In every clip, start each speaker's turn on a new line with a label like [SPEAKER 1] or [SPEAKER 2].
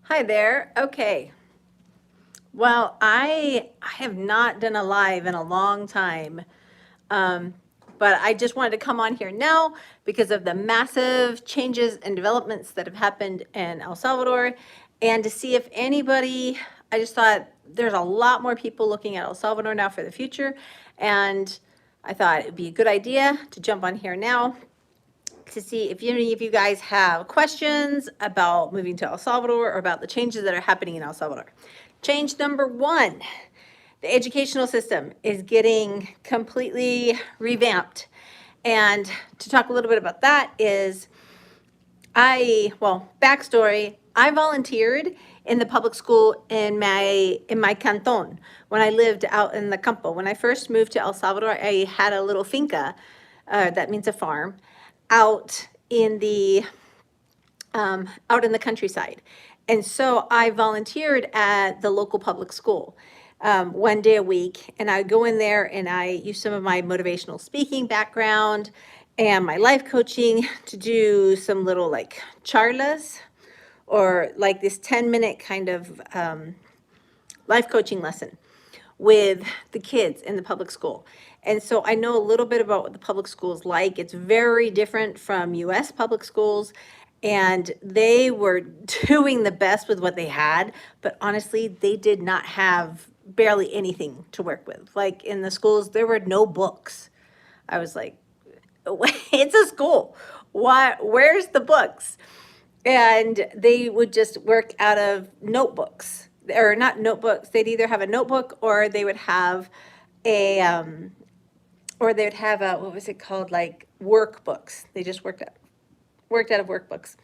[SPEAKER 1] Hi there. Okay. Well, I have not done a live in a long time. Um, but I just wanted to come on here now because of the massive changes and developments that have happened in El Salvador and to see if anybody, I just thought there's a lot more people looking at El Salvador now for the future. And I thought it'd be a good idea to jump on here now to see if any of you guys have questions about moving to El Salvador or about the changes that are happening in El Salvador. Change number one, the educational system is getting completely revamped. And to talk a little bit about that is backstory, I volunteered in the public school in my canton when I lived out in the campo. When I first moved to El Salvador, I had a little finca, that means a farm, out in the countryside. And so I volunteered at the local public school 1 day a week. And I would go in there and I use some of my motivational speaking background and my life coaching to do some little like charlas or like this 10-minute kind of life coaching lesson with the kids in the public school. And so I know a little bit about what the public school is like. It's very different from US public schools. And they were doing the best with what they had. But honestly, they did not have barely anything to work with. Like in the schools, there were no books. I was like, it's a school. Where's the books? And they would just work out of notebooks, or not notebooks. They'd either have a notebook or they would have a what was it called, like workbooks. They just worked out of workbooks.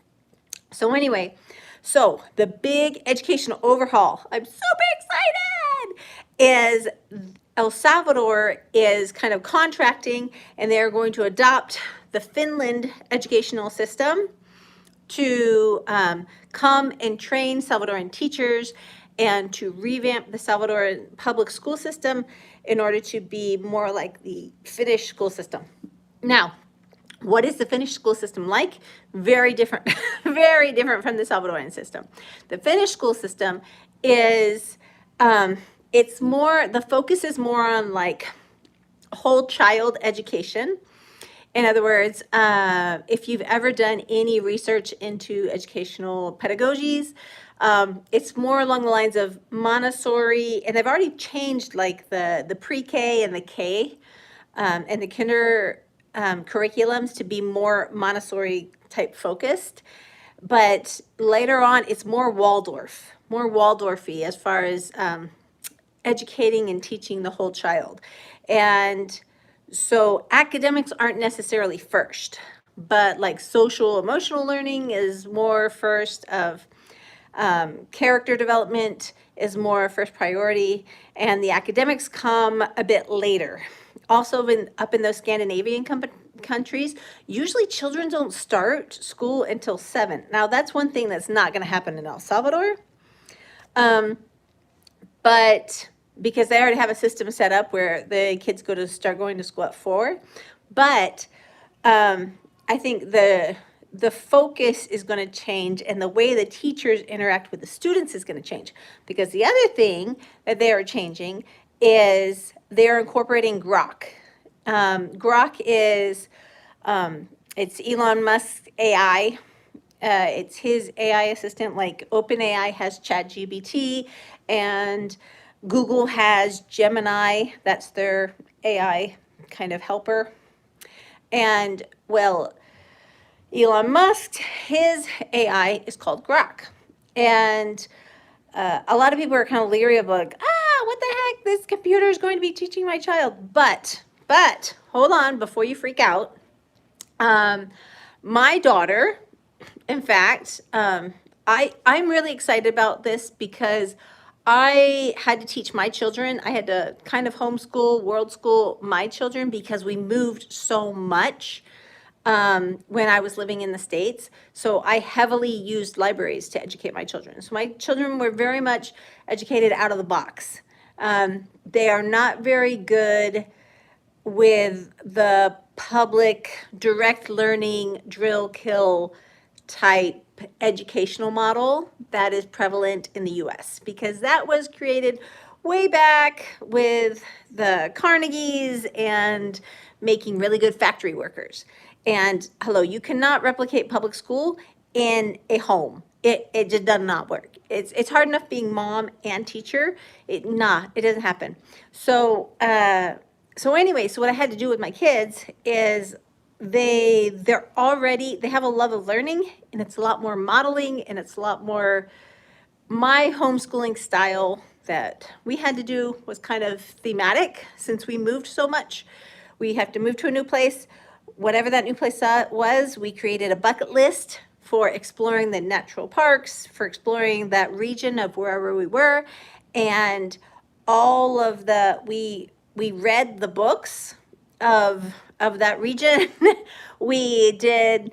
[SPEAKER 1] So anyway, so the big educational overhaul, I'm super excited, is El Salvador is kind of contracting and they're going to adopt the Finland educational system to come and train Salvadoran teachers and to revamp the Salvadoran public school system in order to be more like the Finnish school system. Now, what is the Finnish school system like? Very different, very different from the Salvadoran system. The Finnish school system is, the focus is more on like whole child education. In other words, if you've ever done any research into educational pedagogies, it's more along the lines of Montessori, and they've already changed like the pre-K and the K and the kinder curriculums to be more Montessori type focused. But later on, it's more Waldorfy as far as educating and teaching the whole child. And so academics aren't necessarily first, but like social emotional learning is more first of character development is more first priority, and the academics come a bit later. Also, up in those Scandinavian countries, usually children don't start school until 7. Now, that's one thing that's not going to happen in El Salvador. But because they already have a system set up where the kids start going to school at 4. But I think the focus is going to change and the way the teachers interact with the students is going to change. Because the other thing that they are changing is they're incorporating Grok. Grok is, it's Elon Musk's AI. It's his AI assistant, like OpenAI has ChatGPT and Google has Gemini. That's their AI kind of helper. And well, Elon Musk, his AI is called Grok. And a lot of people are kind of leery of like, what the heck, this computer is going to be teaching my child. But hold on before you freak out. My daughter, in fact, I'm really excited about this because I had to teach my children. I had to kind of homeschool, world school my children because we moved so much when I was living in the States. So I heavily used libraries to educate my children. So my children were very much educated out of the box. They are not very good with the public direct learning drill kill type educational model that is prevalent in the US, because that was created way back with the Carnegies and making really good factory workers. And hello, you cannot replicate public school in a home. It just does not work. It's hard enough being mom and teacher. It doesn't happen. So anyway, so what I had to do with my kids is they have a love of learning, and it's a lot more modeling, and it's a lot more my homeschooling style that we had to do was kind of thematic since we moved so much. We have to move to a new place. Whatever that new place was, we created a bucket list for exploring the natural parks, for exploring that region of wherever we were. And all of we read the books of that region. we did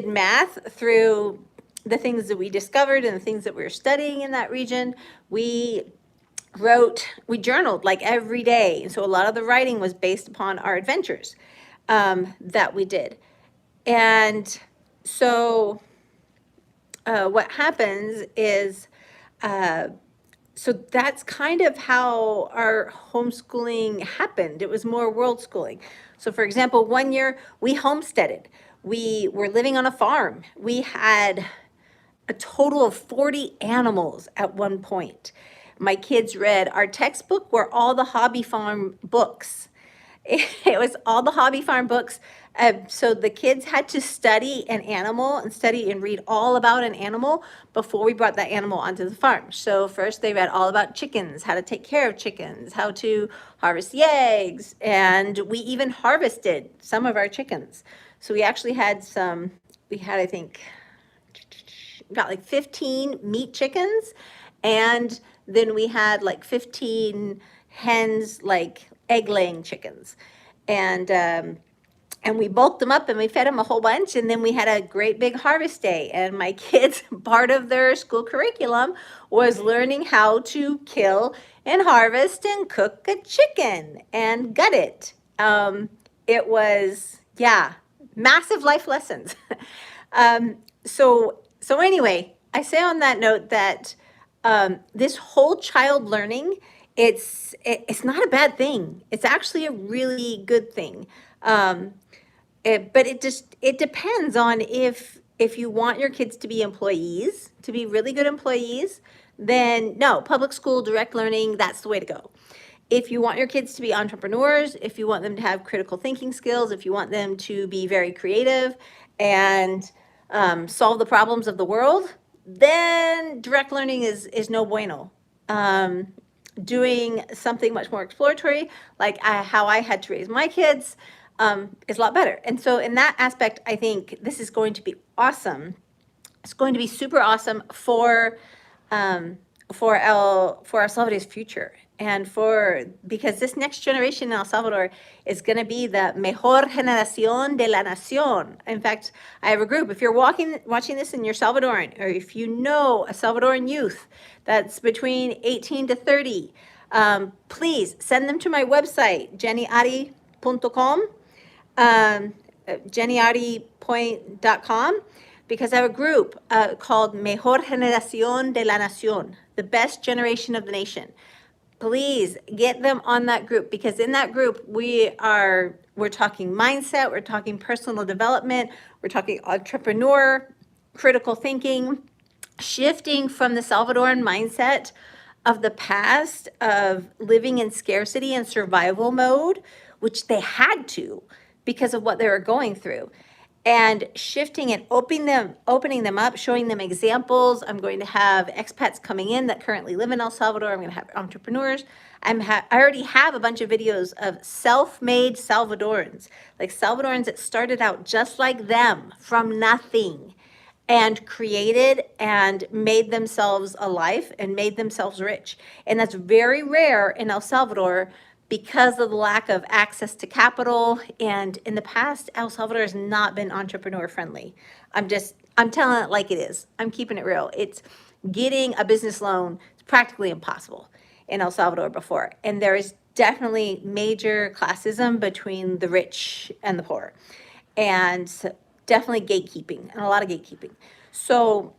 [SPEAKER 1] math through the things that we discovered and the things that we were studying in that region. We journaled like every day. And so a lot of the writing was based upon our adventures that we did. And so what happens is, so that's kind of how our homeschooling happened. It was more world schooling. So for example, one year we homesteaded. We were living on a farm. We had a total of 40 animals at one point. My kids read, our textbook were all the hobby farm books. It was all the hobby farm books. So the kids had to study an animal and study and read all about an animal before we brought that animal onto the farm. So first they read all about chickens, how to take care of chickens, how to harvest the eggs, and we even harvested some of our chickens. So we actually had I think, got like 15 meat chickens, and then we had like 15 hens, like egg-laying chickens. And we bulked them up and we fed them a whole bunch, and then we had a great big harvest day. And my kids, part of their school curriculum was learning how to kill and harvest and cook a chicken and gut it. It was, massive life lessons. So anyway, I say on that note that this whole child learning, it's not a bad thing. It's actually a really good thing. But it depends on if you want your kids to be employees, to be really good employees, then no, public school, direct learning, that's the way to go. If you want your kids to be entrepreneurs, if you want them to have critical thinking skills, if you want them to be very creative and solve the problems of the world, then direct learning is no bueno. Doing something much more exploratory, like how I had to raise my kids, is a lot better. And so in that aspect, I think this is going to be awesome. It's going to be super awesome for El Salvador's future, and because this next generation in El Salvador is going to be the mejor generación de la nación. In fact, I have a group. If you're watching this and you're Salvadoran, or if you know a Salvadoran youth that's between 18 to 30, please send them to my website, jeniari.com, jeniari.com, because I have a group called Mejor Generación de la Nación, the best generation of the nation. Please get them on that group, because in that group we're talking mindset, we're talking personal development, we're talking entrepreneur, critical thinking, shifting from the Salvadoran mindset of the past of living in scarcity and survival mode, which they had to because of what they were going through, and shifting and opening them up, showing them examples. I'm going to have expats coming in that currently live in El Salvador. I'm going to have entrepreneurs. I already have a bunch of videos of self-made Salvadorans, like Salvadorans that started out just like them from nothing and created and made themselves a life and made themselves rich. And that's very rare in El Salvador, because of the lack of access to capital. And in the past, El Salvador has not been entrepreneur friendly. I'm telling it like it is. I'm keeping it real. It's getting a business loan is practically impossible in El Salvador before. And there is definitely major classism between the rich and the poor. And definitely gatekeeping, and a lot of gatekeeping. So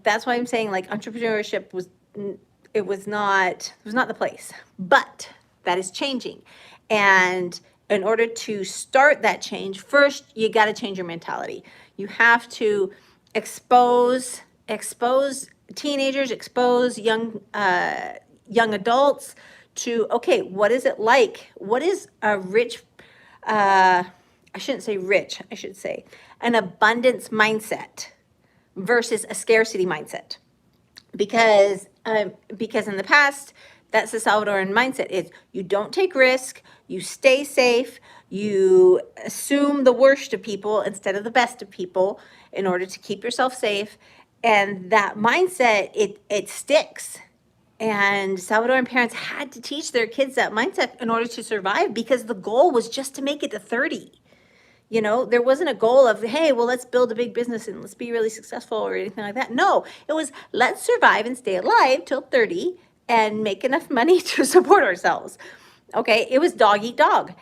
[SPEAKER 1] that's why I'm saying like entrepreneurship was not the place, but that is changing. And in order to start that change, first you got to change your mentality. You have to expose teenagers, expose young adults to, okay, what is it like? What is a rich, I shouldn't say rich, I should say an abundance mindset versus a scarcity mindset? Because in the past, that's the Salvadoran mindset is you don't take risk, you stay safe, you assume the worst of people instead of the best of people in order to keep yourself safe. And that mindset, it sticks. And Salvadoran parents had to teach their kids that mindset in order to survive, because the goal was just to make it to 30. You know, there wasn't a goal of, hey, well, let's build a big business and let's be really successful or anything like that. No, it was let's survive and stay alive till 30 and make enough money to support ourselves. Okay, it was dog eat dog.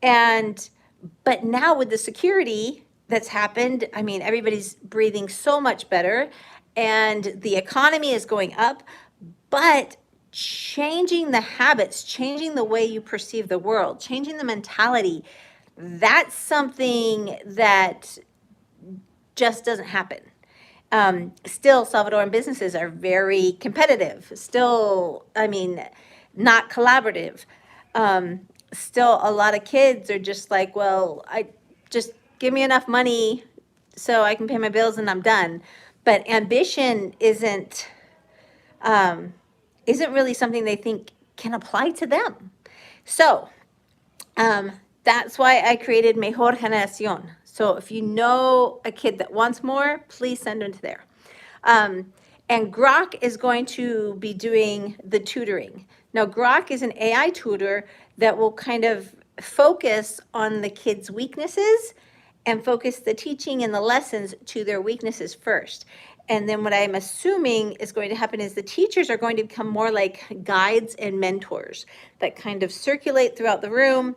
[SPEAKER 1] But now with the security that's happened, I mean, everybody's breathing so much better and the economy is going up, but changing the habits, changing the way you perceive the world, changing the mentality, that's something that just doesn't happen. Still, Salvadoran businesses are very competitive. Still, I mean, not collaborative. Still, a lot of kids are just like, well, I just give me enough money so I can pay my bills and I'm done. But ambition isn't really something they think can apply to them. So, that's why I created Mejor Generación. So if you know a kid that wants more, please send them to there. And Grok is going to be doing the tutoring. Now, Grok is an AI tutor that will kind of focus on the kids' weaknesses and focus the teaching and the lessons to their weaknesses first. And then what I'm assuming is going to happen is the teachers are going to become more like guides and mentors that kind of circulate throughout the room,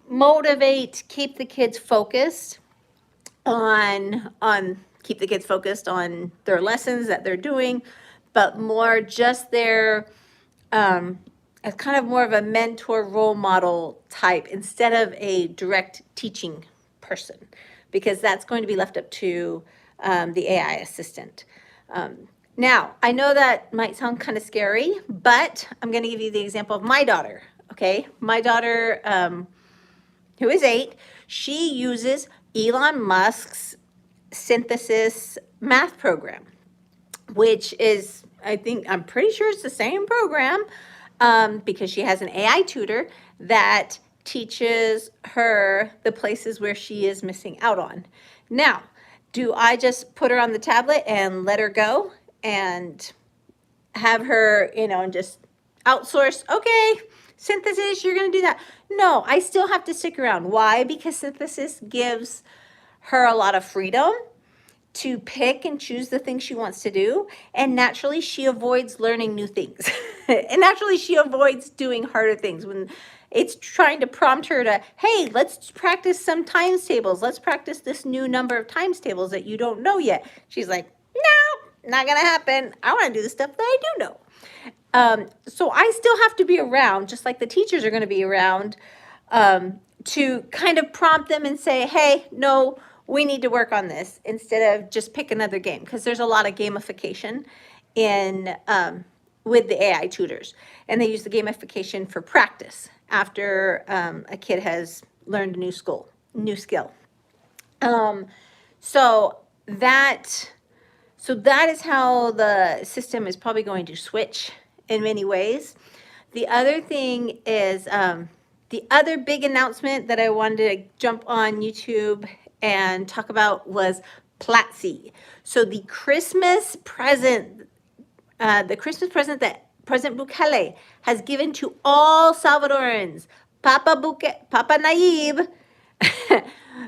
[SPEAKER 1] motivate, keep the kids focused on their lessons that they're doing, but more just their as kind of more of a mentor role model type instead of a direct teaching person, because that's going to be left up to the AI assistant. Now, I know that might sound kind of scary, but I'm going to give you the example of my daughter. Okay, my daughter, who is 8, she uses Elon Musk's synthesis math program, which is, I'm pretty sure it's the same program, because she has an AI tutor that teaches her the places where she is missing out on. Now, do I just put her on the tablet and let her go and have her, and just outsource, okay, synthesis, you're going to do that? No, I still have to stick around. Why? Because synthesis gives her a lot of freedom to pick and choose the things she wants to do. And naturally, she avoids learning new things. And naturally, she avoids doing harder things. When it's trying to prompt her to, hey, let's practice some times tables. Let's practice this new number of times tables that you don't know yet. She's like, no, not going to happen. I want to do the stuff that I do know. So I still have to be around, just like the teachers are going to be around, to kind of prompt them and say, hey, no, we need to work on this, instead of just pick another game, because there's a lot of gamification in with the AI tutors, and they use the gamification for practice after a kid has learned a new skill. So that is how the system is probably going to switch in many ways. The other thing is the other big announcement that I wanted to jump on YouTube and talk about was Platzi. So the Christmas present that President Bukele has given to all Salvadorans, Papa Nayib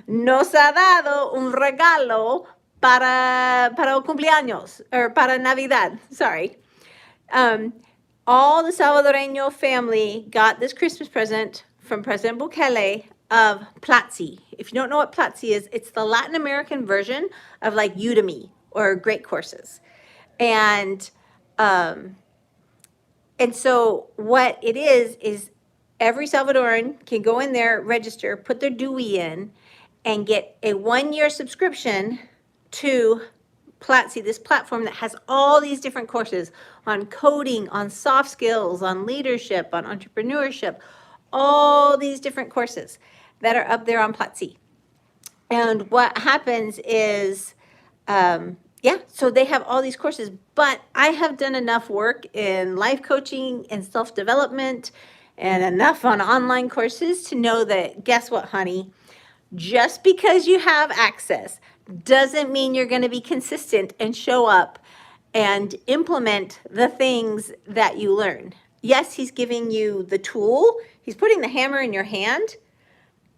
[SPEAKER 1] nos ha dado un regalo para el cumpleaños, or para Navidad, sorry. All the Salvadoreño family got this Christmas present from President Bukele of Platzi. If you don't know what Platzi is, it's the Latin American version of like Udemy or Great Courses. And so what it is every Salvadoran can go in there, register, put their DUI in, and get a 1-year subscription to Platzi, this platform that has all these different courses on coding, on soft skills, on leadership, on entrepreneurship, all these different courses that are up there on Platzi. And what happens is, yeah, so they have all these courses, but I have done enough work in life coaching and self-development and enough on online courses to know that, guess what, honey? Just because you have access doesn't mean you're going to be consistent and show up and implement the things that you learn. Yes, he's giving you the tool. He's putting the hammer in your hand,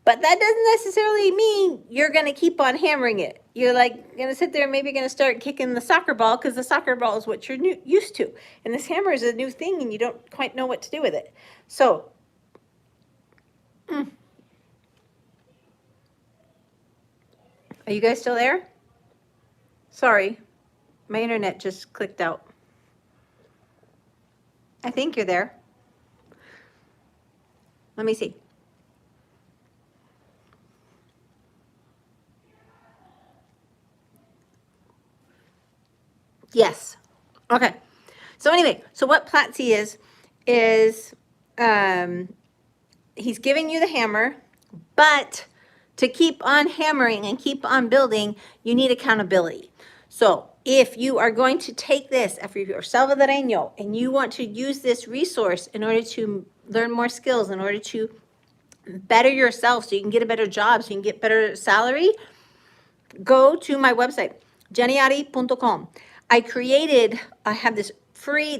[SPEAKER 1] but that doesn't necessarily mean you're going to keep on hammering it. You're like going to sit there and maybe going to start kicking the soccer ball because the soccer ball is what you're used to. And this hammer is a new thing and you don't quite know what to do with it. So, are you guys still there? Sorry, my internet just clicked out. I think you're there. Let me see. Yes. Okay. So anyway, so what Platzi is he's giving you the hammer, but to keep on hammering and keep on building, you need accountability. So if you are going to take this, if you're Salvadoreño and you want to use this resource in order to learn more skills, in order to better yourself so you can get a better job, so you can get better salary, go to my website, jeniari.com. I have this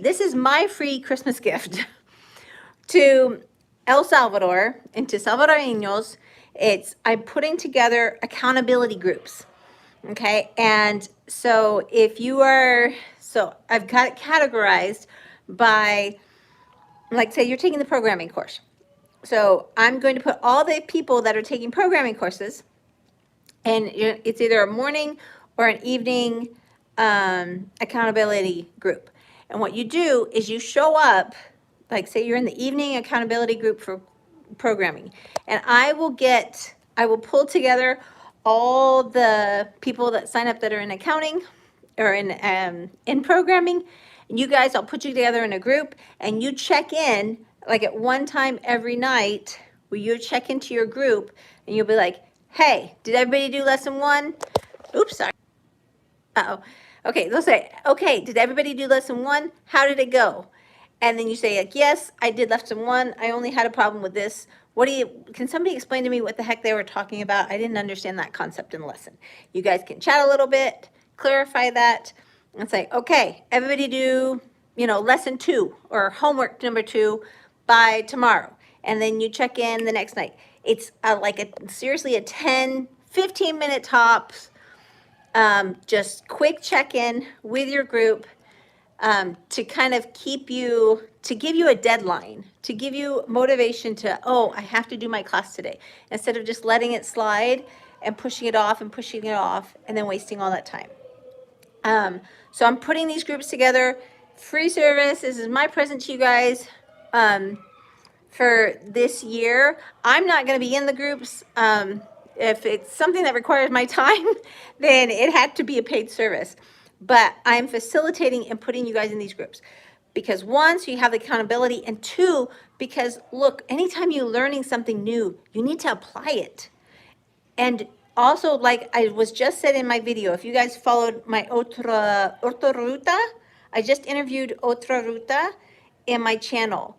[SPEAKER 1] this is my free Christmas gift to El Salvador and to Salvadoreños. I'm putting together accountability groups. Okay. And so I've got it categorized by, like, say you're taking the programming course. So I'm going to put all the people that are taking programming courses, and it's either a morning or an evening accountability group. And what you do is you show up, like say you're in the evening accountability group for programming, and I will pull together all the people that sign up that are in accounting or in programming. And you guys, I'll put you together in a group and you check in like at one time every night where you check into your group and you'll be like, hey, did everybody do lesson 1? Oops, sorry. Uh-oh. Okay, they'll say, okay, did everybody do lesson 1? How did it go? And then you say, like, yes, I did lesson 1. I only had a problem with this. Can somebody explain to me what the heck they were talking about? I didn't understand that concept in the lesson. You guys can chat a little bit, clarify that, and say, okay, everybody do, lesson 2 or homework number 2 by tomorrow. And then you check in the next night. It's seriously a 10, 15-minute tops, just quick check-in with your group, to kind of give you a deadline, to give you motivation to, I have to do my class today, instead of just letting it slide and pushing it off and then wasting all that time. So I'm putting these groups together, free service. This is my present to you guys for this year. I'm not going to be in the groups. If it's something that requires my time, then it had to be a paid service. But I'm facilitating and putting you guys in these groups because 1, so you have the accountability, and 2, because look, anytime you're learning something new, you need to apply it. And also, like I was just said in my video, if you guys followed my Otra Ruta, I just interviewed Otra Ruta in my channel.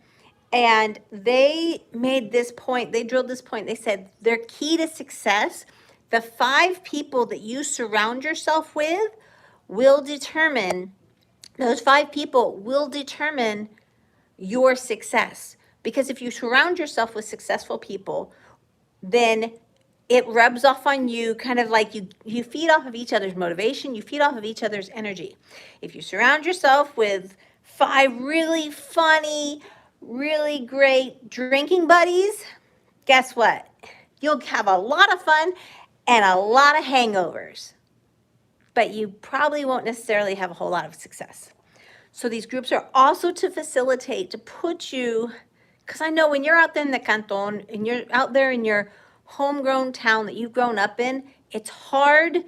[SPEAKER 1] And they made this point, they drilled this point. They said their key to success, the 5 people that you surround yourself with will determine, those 5 people will determine your success. Because if you surround yourself with successful people, then it rubs off on you, kind of like you feed off of each other's motivation, you feed off of each other's energy. If you surround yourself with 5 really funny, really great drinking buddies, guess what? You'll have a lot of fun and a lot of hangovers, but you probably won't necessarily have a whole lot of success. So these groups are also to facilitate, to put you, because I know when you're out there in the canton and you're out there in your homegrown town that you've grown up in, it's hard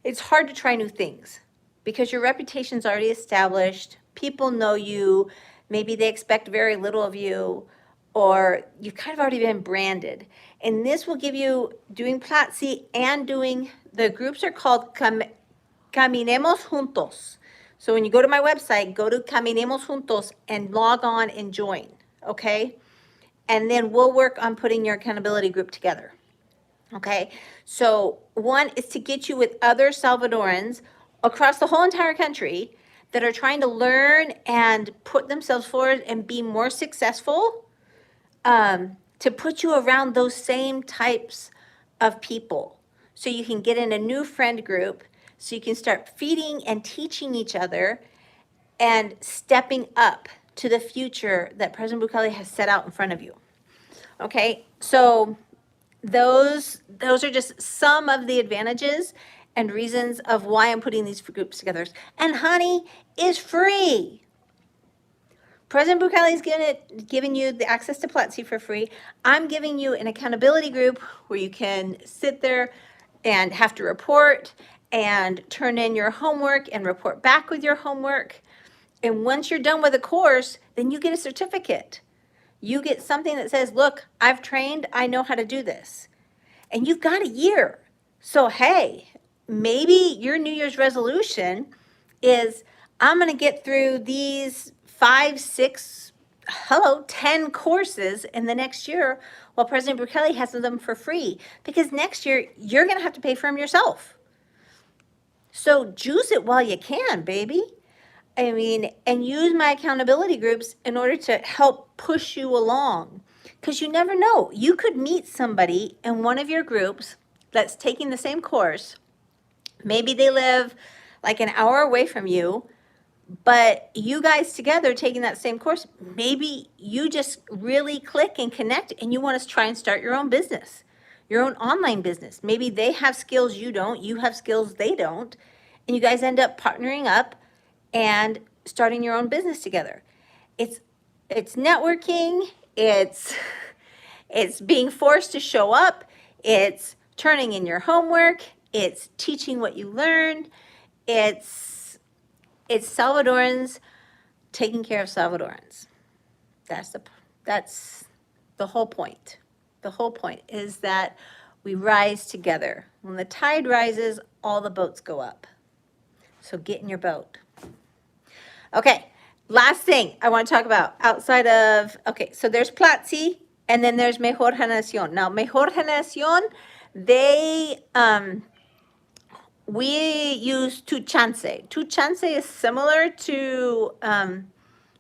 [SPEAKER 1] to try new things because your reputation's already established. People know you. Maybe they expect very little of you, or you've kind of already been branded. And this will give you, doing Platzi and doing, the groups are called Caminemos Juntos. So when you go to my website, go to Caminemos Juntos and log on and join, okay? And then we'll work on putting your accountability group together. Okay, so one is to get you with other Salvadorans across the whole entire country that are trying to learn and put themselves forward and be more successful, to put you around those same types of people. So you can get in a new friend group, so you can start feeding and teaching each other and stepping up to the future that President Bukele has set out in front of you. Okay, so those are just some of the advantages and reasons of why I'm putting these groups together. And honey, is free. President Bukele is giving you the access to Platzi for free. I'm giving you an accountability group where you can sit there and have to report and turn in your homework and report back with your homework. And once you're done with the course, then you get a certificate. You get something that says, look, I've trained, I know how to do this. And you've got a year. So, hey, maybe your New Year's resolution is, I'm going to get through these 5, 6, 10 courses in the next year while President Bukele has them for free. Because next year, you're going to have to pay for them yourself. So juice it while you can, baby. I mean, and use my accountability groups in order to help push you along. Because you never know. You could meet somebody in one of your groups that's taking the same course. Maybe they live like an hour away from you, but you guys together taking that same course, maybe you just really click and connect and you want to try and start your own business, your own online business. Maybe they have skills you don't, you have skills they don't, and you guys end up partnering up and starting your own business together. It's networking, it's being forced to show up, it's turning in your homework, it's teaching what you learned, it's Salvadorans taking care of Salvadorans. That's the whole point. The whole point is that we rise together. When the tide rises, all the boats go up. So get in your boat. Okay, last thing I want to talk about outside of, okay, so there's Platzi and then there's Mejor Generación. Now, Mejor Generación, we use Tu Chance. Tu Chance is similar to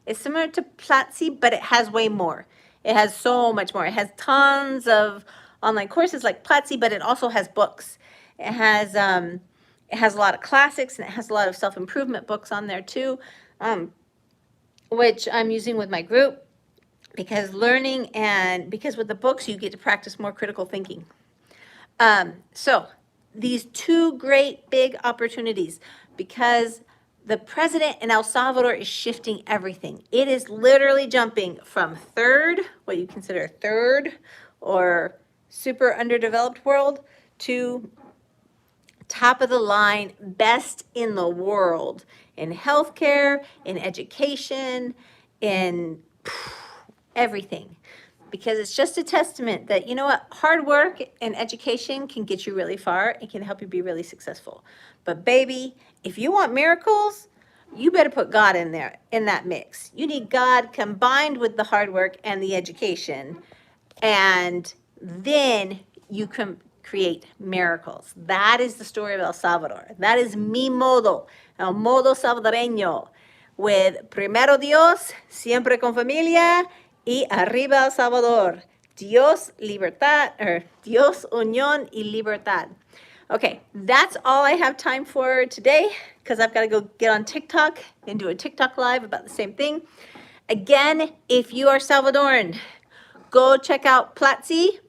[SPEAKER 1] Platzi, but it has way more. It has so much more. It has tons of online courses like Platzi, but it also has books. It has a lot of classics and it has a lot of self-improvement books on there too. Which I'm using with my group because because with the books you get to practice more critical thinking. So these two great big opportunities, because the president in El Salvador is shifting everything. It is literally jumping from what you consider third or super underdeveloped world, to top of the line, best in the world in healthcare, in education, in everything. Because it's just a testament that, you know what, hard work and education can get you really far and can help you be really successful. But baby, if you want miracles, you better put God in there, in that mix. You need God combined with the hard work and the education, and then you can create miracles. That is the story of El Salvador. That is mi modo, el modo salvadoreño, with primero Dios, siempre con familia, y arriba El Salvador. Dios, libertad, or Dios, unión y libertad. Okay, that's all I have time for today, because I've got to go get on TikTok and do a TikTok live about the same thing. Again, if you are Salvadoran, go check out Platzi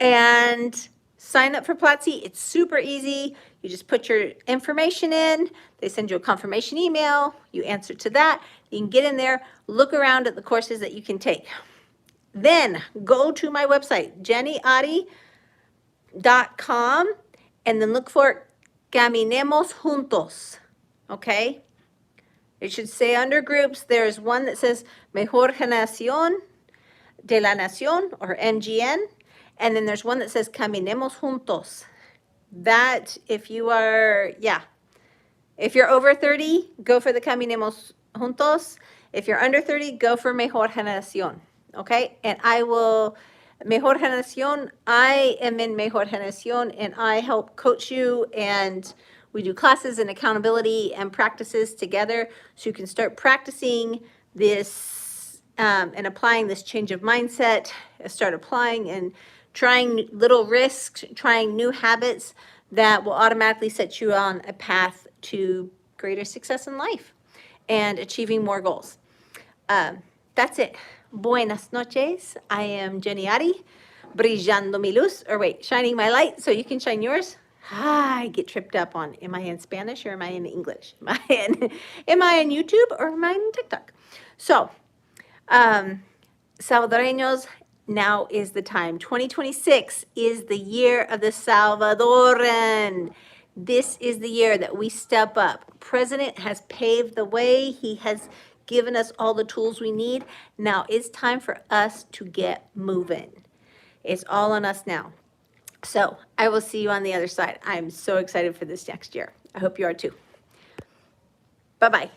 [SPEAKER 1] and sign up for Platzi. It's super easy. You just put your information in. They send you a confirmation email. You answer to that. You can get in there, look around at the courses that you can take. Then go to my website, jeniari.com, and then look for Caminemos Juntos, okay? It should say under groups, there's one that says Mejor Generación de la Nación, or MGN, and then there's one that says Caminemos Juntos. That, if you are, if you're over 30, go for the Caminemos Juntos. If you're under 30, go for Mejor Generación, okay? And I will, Mejor Generación, I am in Mejor Generación, and I help coach you, and we do classes and accountability and practices together so you can start practicing this and applying this change of mindset, start applying and trying little risks, trying new habits that will automatically set you on a path to greater success in life and achieving more goals. That's it. Buenas noches. I am Jeni Ari, brillando mi luz, or wait, shining my light so you can shine yours. I get tripped up on, am I in Spanish or am I in English? Am I in YouTube or am I in TikTok? So, Salvadoreños, now is the time. 2026 is the year of the Salvadoran. This is the year that we step up. President has paved the way. He has given us all the tools we need. Now it's time for us to get moving. It's all on us now. So I will see you on the other side. I'm so excited for this next year. I hope you are too. Bye-bye.